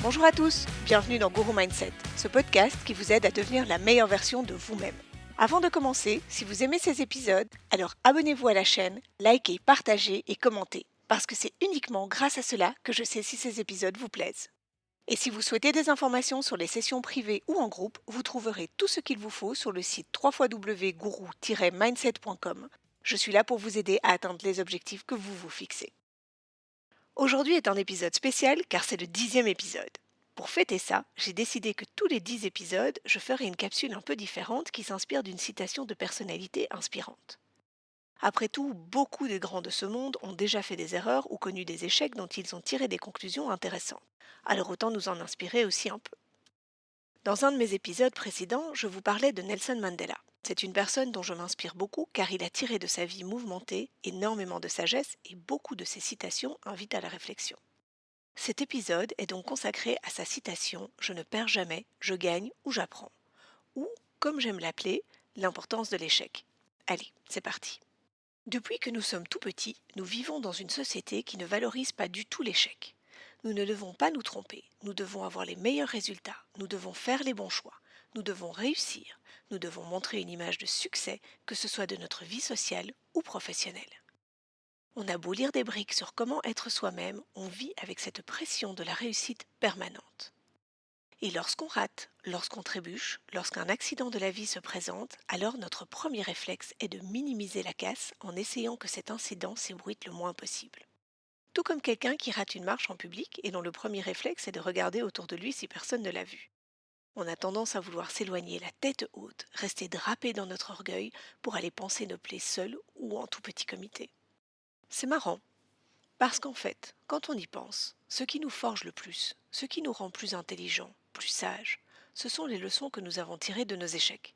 Bonjour à tous, bienvenue dans Guru Mindset, ce podcast qui vous aide à devenir la meilleure version de vous-même. Avant de commencer, si vous aimez ces épisodes, alors abonnez-vous à la chaîne, likez, partagez et commentez, parce que c'est uniquement grâce à cela que je sais si ces épisodes vous plaisent. Et si vous souhaitez des informations sur les sessions privées ou en groupe, vous trouverez tout ce qu'il vous faut sur le site www.guru-mindset.com. Je suis là pour vous aider à atteindre les objectifs que vous vous fixez. Aujourd'hui est un épisode spécial car c'est le 10e épisode. Pour fêter ça, j'ai décidé que tous les 10 épisodes, je ferai une capsule un peu différente qui s'inspire d'une citation de personnalité inspirante. Après tout, beaucoup de grands de ce monde ont déjà fait des erreurs ou connu des échecs dont ils ont tiré des conclusions intéressantes. Alors autant nous en inspirer aussi un peu. Dans un de mes épisodes précédents, je vous parlais de Nelson Mandela. C'est une personne dont je m'inspire beaucoup car il a tiré de sa vie mouvementée énormément de sagesse et beaucoup de ses citations invitent à la réflexion. Cet épisode est donc consacré à sa citation « Je ne perds jamais, je gagne ou j'apprends » ou, comme j'aime l'appeler, l'importance de l'échec. Allez, c'est parti. Depuis que nous sommes tout petits, nous vivons dans une société qui ne valorise pas du tout l'échec. Nous ne devons pas nous tromper, nous devons avoir les meilleurs résultats, nous devons faire les bons choix, nous devons réussir, nous devons montrer une image de succès, que ce soit de notre vie sociale ou professionnelle. On a beau lire des briques sur comment être soi-même, on vit avec cette pression de la réussite permanente. Et lorsqu'on rate, lorsqu'on trébuche, lorsqu'un accident de la vie se présente, alors notre premier réflexe est de minimiser la casse en essayant que cet incident s'ébruite le moins possible. Tout comme quelqu'un qui rate une marche en public et dont le premier réflexe est de regarder autour de lui si personne ne l'a vu. On a tendance à vouloir s'éloigner la tête haute, rester drapé dans notre orgueil pour aller panser nos plaies seuls ou en tout petit comité. C'est marrant. Parce qu'en fait, quand on y pense, ce qui nous forge le plus, ce qui nous rend plus intelligents, plus sages, ce sont les leçons que nous avons tirées de nos échecs.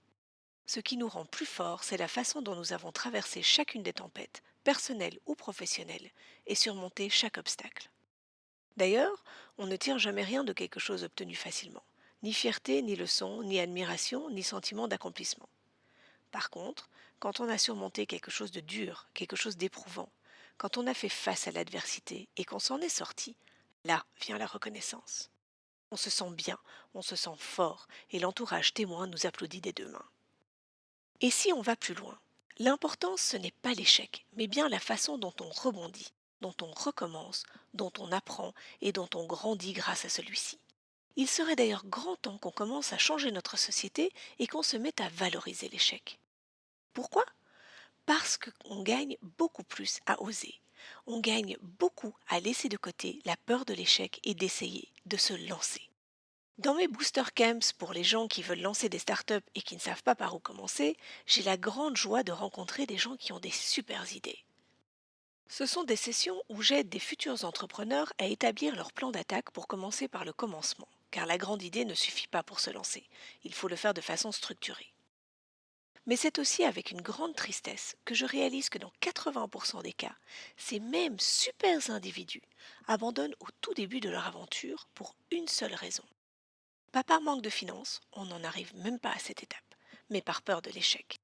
Ce qui nous rend plus forts, c'est la façon dont nous avons traversé chacune des tempêtes, personnelles ou professionnelles, et surmonté chaque obstacle. D'ailleurs, on ne tire jamais rien de quelque chose obtenu facilement. Ni fierté, ni leçon, ni admiration, ni sentiment d'accomplissement. Par contre, quand on a surmonté quelque chose de dur, quelque chose d'éprouvant, quand on a fait face à l'adversité et qu'on s'en est sorti, là vient la reconnaissance. On se sent bien, on se sent fort et l'entourage témoin nous applaudit des deux mains. Et si on va plus loin, l'important ce n'est pas l'échec, mais bien la façon dont on rebondit, dont on recommence, dont on apprend et dont on grandit grâce à celui-ci. Il serait d'ailleurs grand temps qu'on commence à changer notre société et qu'on se mette à valoriser l'échec. Pourquoi ? Parce qu'on gagne beaucoup plus à oser. On gagne beaucoup à laisser de côté la peur de l'échec et d'essayer, de se lancer. Dans mes booster camps pour les gens qui veulent lancer des startups et qui ne savent pas par où commencer, j'ai la grande joie de rencontrer des gens qui ont des super idées. Ce sont des sessions où j'aide des futurs entrepreneurs à établir leur plan d'attaque pour commencer par le commencement, car la grande idée ne suffit pas pour se lancer, il faut le faire de façon structurée. Mais c'est aussi avec une grande tristesse que je réalise que dans 80% des cas, ces mêmes super individus abandonnent au tout début de leur aventure pour une seule raison. Pas par manque de finances, on n'en arrive même pas à cette étape, mais par peur de l'échec.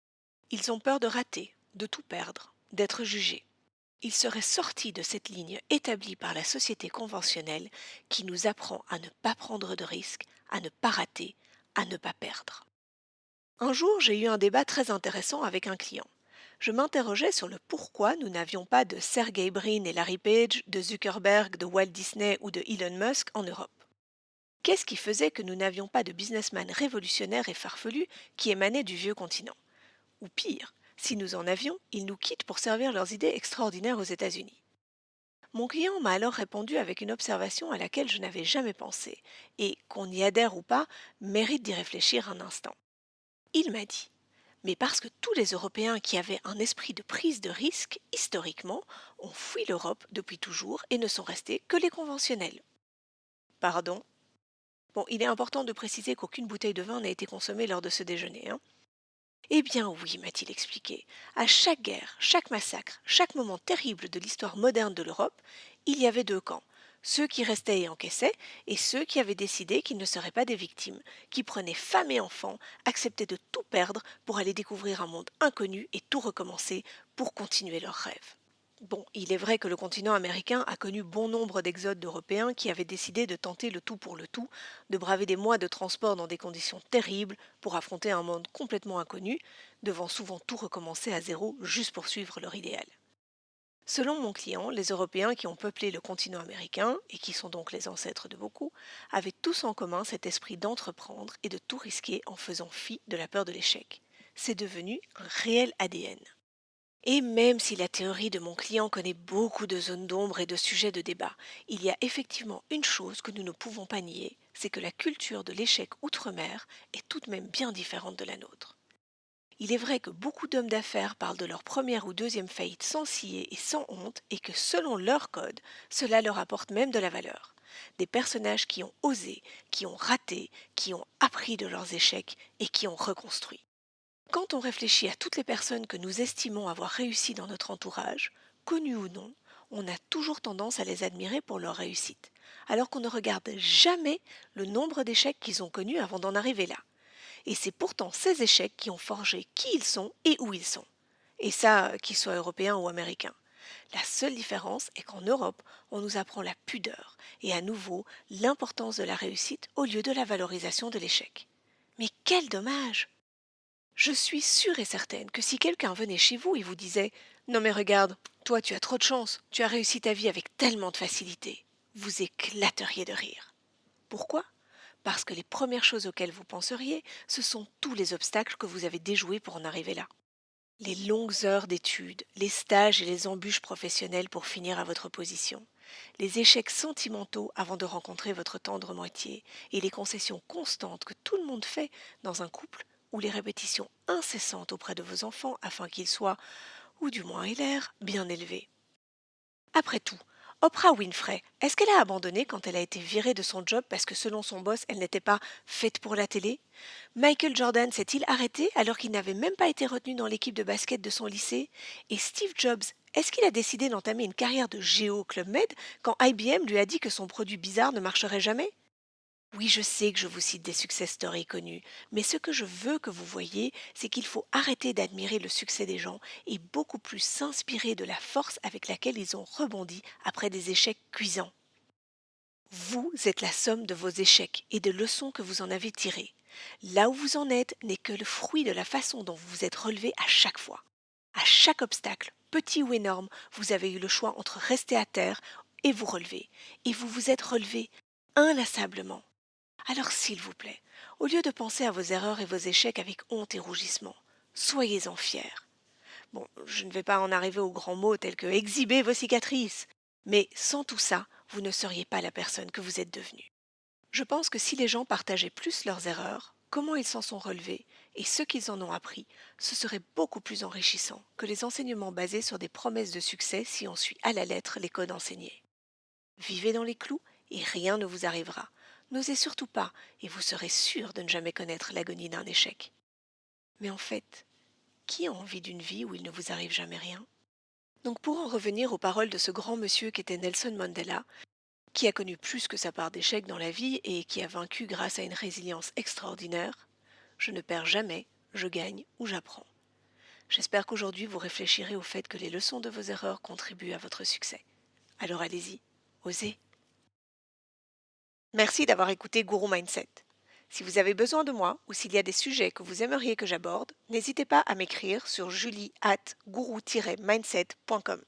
Ils ont peur de rater, de tout perdre, d'être jugés. Ils seraient sortis de cette ligne établie par la société conventionnelle qui nous apprend à ne pas prendre de risques, à ne pas rater, à ne pas perdre. Un jour, j'ai eu un débat très intéressant avec un client. Je m'interrogeais sur le pourquoi nous n'avions pas de Sergey Brin et Larry Page, de Zuckerberg, de Walt Disney ou de Elon Musk en Europe. Qu'est-ce qui faisait que nous n'avions pas de businessmen révolutionnaires et farfelus qui émanaient du vieux continent ? Ou pire, si nous en avions, ils nous quittent pour servir leurs idées extraordinaires aux États-Unis. Mon client m'a alors répondu avec une observation à laquelle je n'avais jamais pensé, et, qu'on y adhère ou pas, mérite d'y réfléchir un instant. Il m'a dit: mais parce que tous les Européens qui avaient un esprit de prise de risque, historiquement, ont fui l'Europe depuis toujours et ne sont restés que les conventionnels. Pardon ? Bon, il est important de préciser qu'aucune bouteille de vin n'a été consommée lors de ce déjeuner, hein. Eh bien oui, m'a-t-il expliqué, à chaque guerre, chaque massacre, chaque moment terrible de l'histoire moderne de l'Europe, il y avait deux camps. Ceux qui restaient et encaissaient, et ceux qui avaient décidé qu'ils ne seraient pas des victimes, qui prenaient femmes et enfants, acceptaient de tout perdre pour aller découvrir un monde inconnu et tout recommencer pour continuer leurs rêves. Bon, il est vrai que le continent américain a connu bon nombre d'exodes d'Européens qui avaient décidé de tenter le tout pour le tout, de braver des mois de transport dans des conditions terribles pour affronter un monde complètement inconnu, devant souvent tout recommencer à zéro juste pour suivre leur idéal. Selon mon client, les Européens qui ont peuplé le continent américain, et qui sont donc les ancêtres de beaucoup, avaient tous en commun cet esprit d'entreprendre et de tout risquer en faisant fi de la peur de l'échec. C'est devenu un réel ADN. Et même si la théorie de mon client connaît beaucoup de zones d'ombre et de sujets de débat, il y a effectivement une chose que nous ne pouvons pas nier, c'est que la culture de l'échec outre-mer est tout de même bien différente de la nôtre. Il est vrai que beaucoup d'hommes d'affaires parlent de leur première ou deuxième faillite sans ciller et sans honte et que selon leur code, cela leur apporte même de la valeur. Des personnages qui ont osé, qui ont raté, qui ont appris de leurs échecs et qui ont reconstruit. Quand on réfléchit à toutes les personnes que nous estimons avoir réussi dans notre entourage, connues ou non, on a toujours tendance à les admirer pour leur réussite, alors qu'on ne regarde jamais le nombre d'échecs qu'ils ont connus avant d'en arriver là. Et c'est pourtant ces échecs qui ont forgé qui ils sont et où ils sont. Et ça, qu'ils soient européens ou américains. La seule différence est qu'en Europe, on nous apprend la pudeur et à nouveau l'importance de la réussite au lieu de la valorisation de l'échec. Mais quel dommage! Je suis sûre et certaine que si quelqu'un venait chez vous et vous disait «Non mais regarde, toi tu as trop de chance, tu as réussi ta vie avec tellement de facilité», vous éclateriez de rire. Pourquoi? Parce que les premières choses auxquelles vous penseriez, ce sont tous les obstacles que vous avez déjoués pour en arriver là. Les longues heures d'études, les stages et les embûches professionnelles pour finir à votre position, les échecs sentimentaux avant de rencontrer votre tendre moitié, et les concessions constantes que tout le monde fait dans un couple, ou les répétitions incessantes auprès de vos enfants afin qu'ils soient, ou du moins aient l'air, bien élevés. Après tout, Oprah Winfrey, est-ce qu'elle a abandonné quand elle a été virée de son job parce que selon son boss, elle n'était pas faite pour la télé? Michael Jordan s'est-il arrêté alors qu'il n'avait même pas été retenu dans l'équipe de basket de son lycée? Et Steve Jobs, est-ce qu'il a décidé d'entamer une carrière de géo au Club Med quand IBM lui a dit que son produit bizarre ne marcherait jamais? Oui, je sais que je vous cite des success stories connus, mais ce que je veux que vous voyez, c'est qu'il faut arrêter d'admirer le succès des gens et beaucoup plus s'inspirer de la force avec laquelle ils ont rebondi après des échecs cuisants. Vous êtes la somme de vos échecs et des leçons que vous en avez tirées. Là où vous en êtes n'est que le fruit de la façon dont vous vous êtes relevé à chaque fois. À chaque obstacle, petit ou énorme, vous avez eu le choix entre rester à terre et vous relever. Et vous vous êtes relevé inlassablement. Alors s'il vous plaît, au lieu de penser à vos erreurs et vos échecs avec honte et rougissement, soyez-en fiers. Bon, je ne vais pas en arriver aux grands mots tels que exhiber vos cicatrices, mais sans tout ça, vous ne seriez pas la personne que vous êtes devenue. Je pense que si les gens partageaient plus leurs erreurs, comment ils s'en sont relevés et ce qu'ils en ont appris, ce serait beaucoup plus enrichissant que les enseignements basés sur des promesses de succès si on suit à la lettre les codes enseignés. Vivez dans les clous et rien ne vous arrivera. N'osez surtout pas et vous serez sûr de ne jamais connaître l'agonie d'un échec. Mais en fait, qui a envie d'une vie où il ne vous arrive jamais rien? Donc pour en revenir aux paroles de ce grand monsieur qu'était Nelson Mandela, qui a connu plus que sa part d'échecs dans la vie et qui a vaincu grâce à une résilience extraordinaire, je ne perds jamais, je gagne ou j'apprends. J'espère qu'aujourd'hui vous réfléchirez au fait que les leçons de vos erreurs contribuent à votre succès. Alors allez-y, osez. Merci d'avoir écouté Guru Mindset. Si vous avez besoin de moi ou s'il y a des sujets que vous aimeriez que j'aborde, n'hésitez pas à m'écrire sur julie@guru-mindset.com.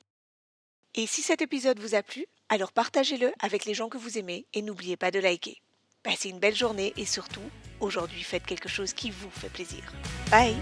Et si cet épisode vous a plu, alors partagez-le avec les gens que vous aimez et n'oubliez pas de liker. Passez une belle journée et surtout, aujourd'hui faites quelque chose qui vous fait plaisir. Bye!